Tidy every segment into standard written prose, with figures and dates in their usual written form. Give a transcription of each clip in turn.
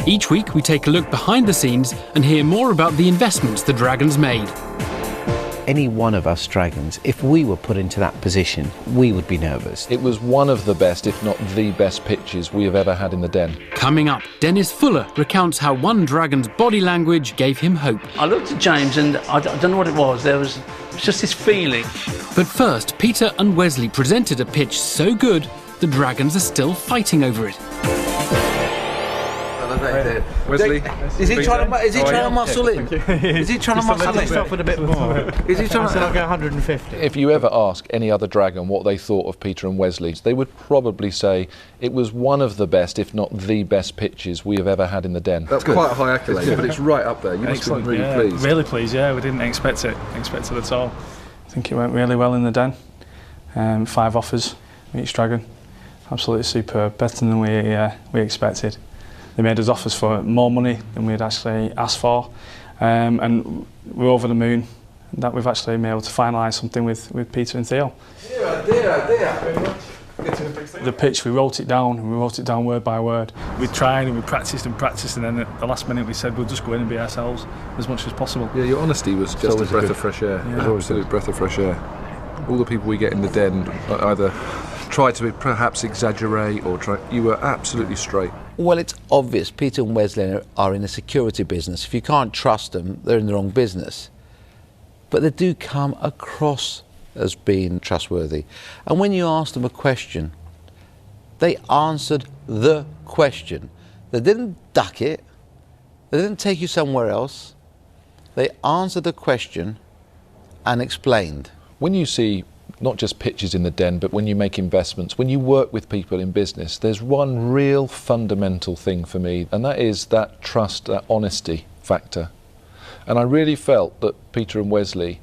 Each week we take a look behind the scenes and hear more about the investments the Dragons made. Any one of us Dragons, if we were put into that position, we would be nervous. It was one of the best, if not the best pitches we have ever had in the Den. Coming up, Dennis Fuller recounts how one Dragon's body language gave him hope. I looked at James and I don't know what it was, it was just this feeling. But first, Peter and Wesley presented a pitch so good, the Dragons are still fighting over it. Wesley, is he trying to muscle in? Is he trying to muscle in? Stop with a bit more. Is he trying to go 150? if you ever ask any other Dragon what they thought of Peter and Wesley, they would probably say it was one of the best, if not the best pitches we have ever had in the Den. That's quite a high accolade, but it's right up there. You must be really pleased. Really pleased, yeah. We didn't expect it at all. I think it went really well in the Den. 5 offers from each Dragon. Absolutely superb, better than we expected. They made us offers for more money than we had actually asked for, and we're over the moon that we've actually been able to finalise something with Peter and Theo. The pitch, we wrote it down word by word. We tried and we practised, and then at the last minute we said we'll just go in and be ourselves as much as possible. Yeah, your honesty was just a breath of fresh air. Yeah. An absolute breath of fresh air. All the people we get in the Den either try to perhaps exaggerate or you were absolutely straight. Well, it's obvious Peter and Wesley are in a security business. If you can't trust them, they're in the wrong business. But they do come across as being trustworthy. And when you ask them a question, they answered the question. They didn't duck it. They didn't take you somewhere else. They answered the question and explained. When you see not just pitches in the Den, but when you make investments, when you work with people in business, there's one real fundamental thing for me, and that is that trust, that honesty factor. And I really felt that Peter and Wesley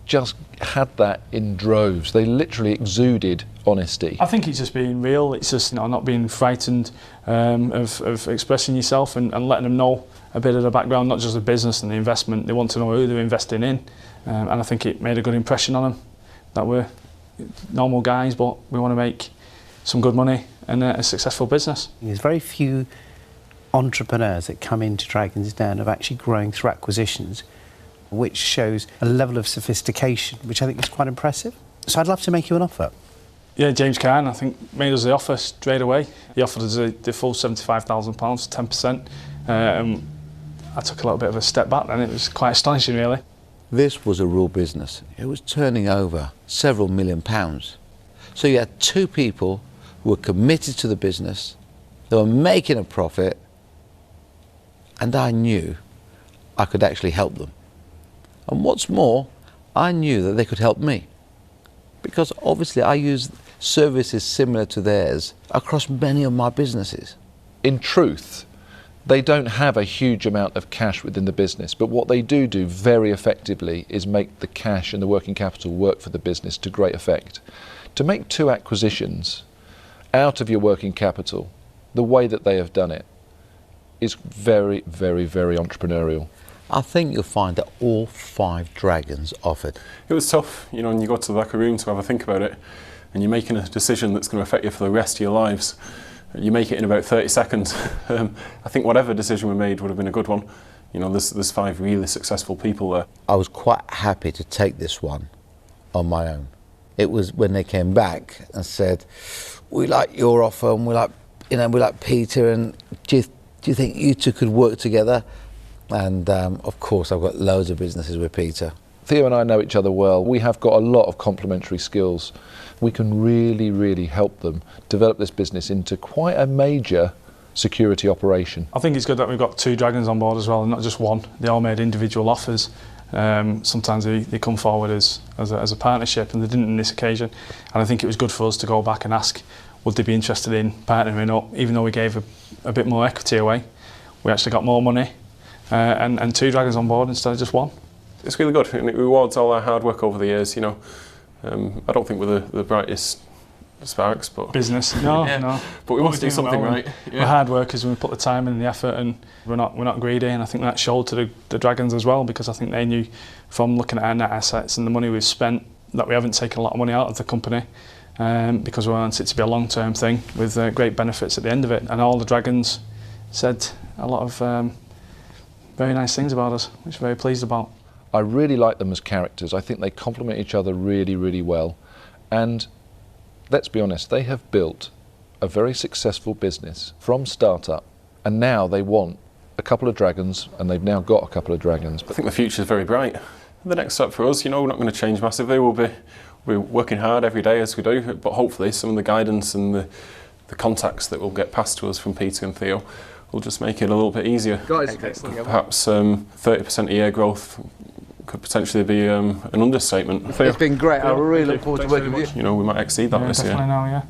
just had that in droves. They literally exuded honesty. I think it's just being real. It's just not being frightened of expressing yourself and letting them know a bit of the background, not just the business and the investment. They want to know who they're investing in, and I think it made a good impression on them. That we're normal guys, but we want to make some good money and a successful business. There's very few entrepreneurs that come into Dragon's Den of actually growing through acquisitions, which shows a level of sophistication, which I think is quite impressive. So I'd love to make you an offer. Yeah, James Khan, I think, made us the offer straight away. He offered us the full £75,000, 10%. I took a little bit of a step back then. It was quite astonishing, really. This was a real business. It was turning over several £1 million. So you had 2 people who were committed to the business, they were making a profit, and I knew I could actually help them. And what's more, I knew that they could help me, because obviously I use services similar to theirs across many of my businesses. In truth, they don't have a huge amount of cash within the business, but what they do very effectively is make the cash and the working capital work for the business to great effect. To make 2 acquisitions out of your working capital, the way that they have done it, is very, very, very entrepreneurial. I think you'll find that all 5 Dragons offered. It was tough, you know, and you got to the back of the room to have a think about it, and you're making a decision that's going to affect you for the rest of your lives. You make it in about 30 seconds. I think whatever decision we made would have been a good one. You know, there's 5 really successful people there. I was quite happy to take this one on my own. It was when they came back and said, "We like your offer, and we like Peter, and do you think you 2 could work together?" And of course, I've got loads of businesses with Peter. Theo and I know each other well. We have got a lot of complementary skills. We can really, really help them develop this business into quite a major security operation. I think it's good that we've got 2 Dragons on board as well, and not just one. They all made individual offers. Sometimes they come forward as a partnership, and they didn't on this occasion. And I think it was good for us to go back and ask, would they be interested in partnering up? Even though we gave a bit more equity away, we actually got more money and 2 Dragons on board instead of just 1. It's really good, and it rewards all our hard work over the years, you know. I don't think we're the brightest sparks, but business. No, yeah. No. But we want to do something right. Yeah. We're hard workers, and we put the time and the effort, and we're not greedy. And I think that showed to the Dragons as well, because I think they knew from looking at our net assets and the money we've spent that we haven't taken a lot of money out of the company, because we want it to be a long-term thing with great benefits at the end of it. And all the Dragons said a lot of very nice things about us, which we're very pleased about. I really like them as characters. I think they complement each other really, really well. And let's be honest, they have built a very successful business from startup, and now they want a couple of dragons, and they've now got a couple of dragons. I think the future is very bright. The next step for us, you know, we're not going to change massively. We're working hard every day as we do, but hopefully some of the guidance and the contacts that will get passed to us from Peter and Theo will just make it a little bit easier. Guys, perhaps 30% a year growth could potentially be an understatement. It's been great. I really look forward to working with you. You know, we might exceed that this year. Definitely now, yeah.